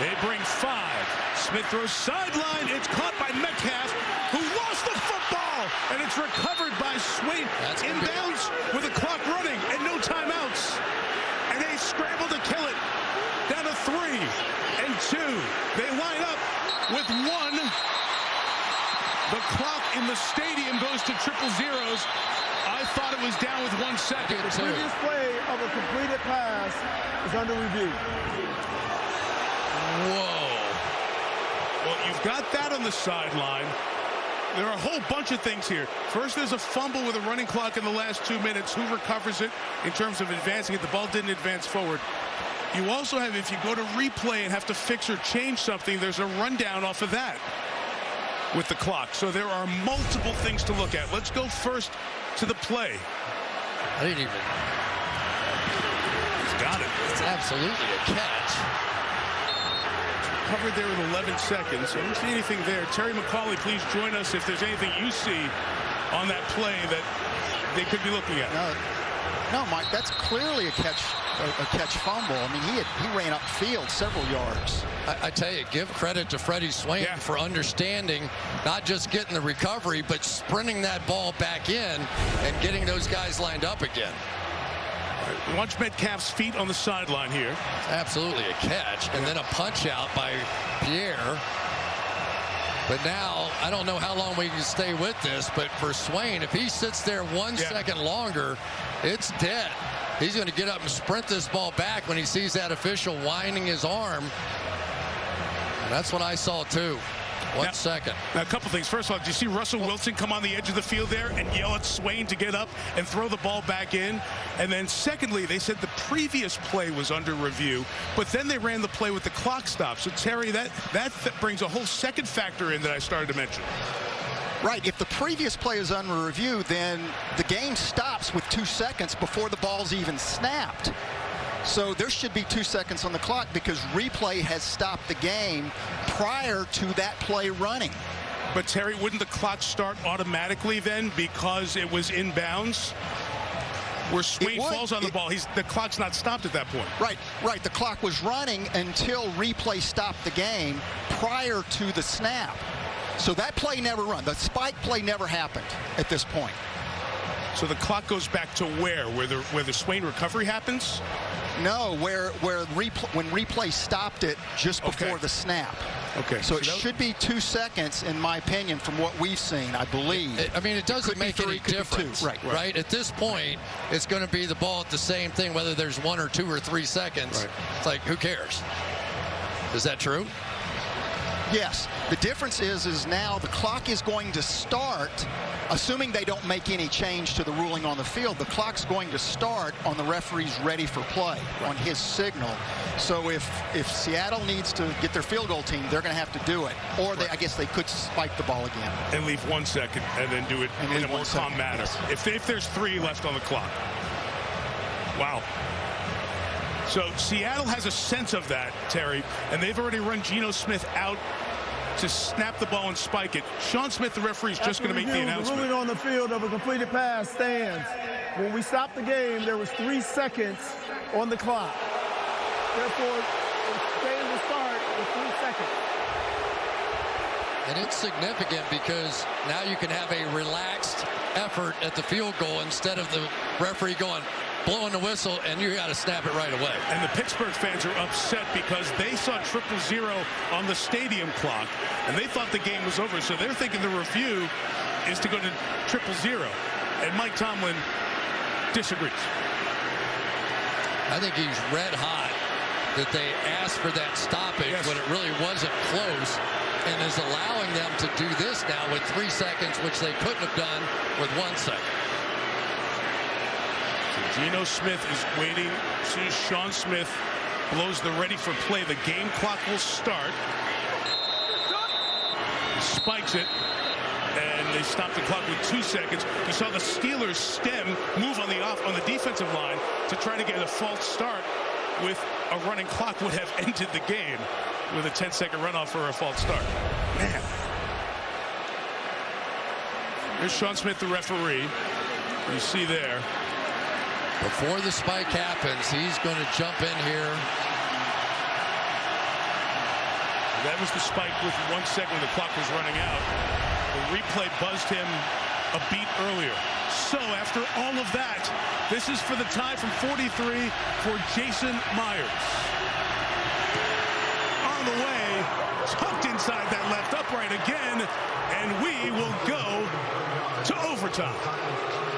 They bring 5. Smith throws sideline. It's caught by Metcalf, who lost the football, and it's recovered by Swain. Inbounds with the clock running and no timeouts. And they scramble to kill it. Down to 3 and 2. They line up with 1. The clock in the stadium goes to triple zeros. I thought it was down with 1 second. The previous play of a completed pass is under review. Whoa. Well, you've got that on the sideline. There are a whole bunch of things here. First, there's a fumble with a running clock in the last 2 minutes. Who recovers it in terms of advancing it? The ball didn't advance forward. You also have, if you go to replay and have to fix or change something, there's a rundown off of that with the clock. So there are multiple things to look at. Let's go first to the play. I didn't even. He's got it. It's absolutely a catch. Covered there with 11 seconds. I don't see anything there. Terry McCauley, please join us if there's anything you see on that play that they could be looking at. No, Mike, that's clearly a catch fumble. I mean, he ran upfield several yards. I tell you, give credit to Freddie Swain for understanding, not just getting the recovery, but sprinting that ball back in and getting those guys lined up again. Watch Metcalf's feet on the sideline here. Absolutely a catch, and then a punch out by Pierre. But now, I don't know how long we can stay with this, but for Swain, if he sits there 1 second longer, it's dead. He's going to get up and sprint this ball back when he sees that official winding his arm. And that's what I saw, too. One second. Now, a couple things. First of all, did you see Russell Wilson come on the edge of the field there and yell at Swain to get up and throw the ball back in? And then secondly, they said the previous play was under review, but then they ran the play with the clock stop. So, Terry, that brings a whole second factor in that I started to mention. Right. If the previous play is under review, then the game stops with 2 seconds before the ball's even snapped. So there should be 2 seconds on the clock because replay has stopped the game prior to that play running. But, Terry, wouldn't the clock start automatically then because it was inbounds? Where Swain falls on the ball, the clock's not stopped at that point. Right. The clock was running until replay stopped the game prior to the snap. So that play never run. The spike play never happened at this point. So the clock goes back to where the Swain recovery happens? No, when replay stopped it just before the snap. Okay. So it should be 2 seconds, in my opinion, from what we've seen, I believe. I mean, it doesn't make any difference, right? At this point, it's going to be the ball at the same thing, whether there's 1 or 2 or 3 seconds. Right. It's like, who cares? Is that true? Yes. The difference is now the clock is going to start, assuming they don't make any change to the ruling on the field, the clock's going to start on the referee's ready for play, on his signal. So if Seattle needs to get their field goal team, they're going to have to do it. Or I guess they could spike the ball again. And leave 1 second and then do it in a more calm manner. Yes. If there's 3 left on the clock. Wow. So Seattle has a sense of that, Terry, and they've already run Geno Smith out to snap the ball and spike it. Sean Smith, the referee, is just going to make the announcement. The ruling on the field of a completed pass stands. When we stopped the game, there was 3 seconds on the clock. Therefore, the game will start with 3 seconds. And it's significant because now you can have a relaxed effort at the field goal instead of the referee blowing the whistle, and you got to snap it right away. And the Pittsburgh fans are upset because they saw 000 on the stadium clock, and they thought the game was over. So they're thinking the review is to go to 000. And Mike Tomlin disagrees. I think he's red hot that they asked for that stoppage when it really wasn't close, and is allowing them to do this now with 3 seconds, which they couldn't have done with 1 second. Geno Smith is waiting. As soon as Sean Smith blows the ready for play, the game clock will start. He spikes it, and they stop the clock with 2 seconds. You saw the Steelers stem move on the defensive line to try to get a false start with a running clock would have ended the game with a 10-second runoff for a false start. Man. Here's Sean Smith, the referee. You see there. Before the spike happens, he's going to jump in here. That was the spike with 1 second when the clock was running out. The replay buzzed him a beat earlier. So after all of that, this is for the tie from 43 for Jason Myers. On the way, tucked inside that left upright again, and we will go to overtime.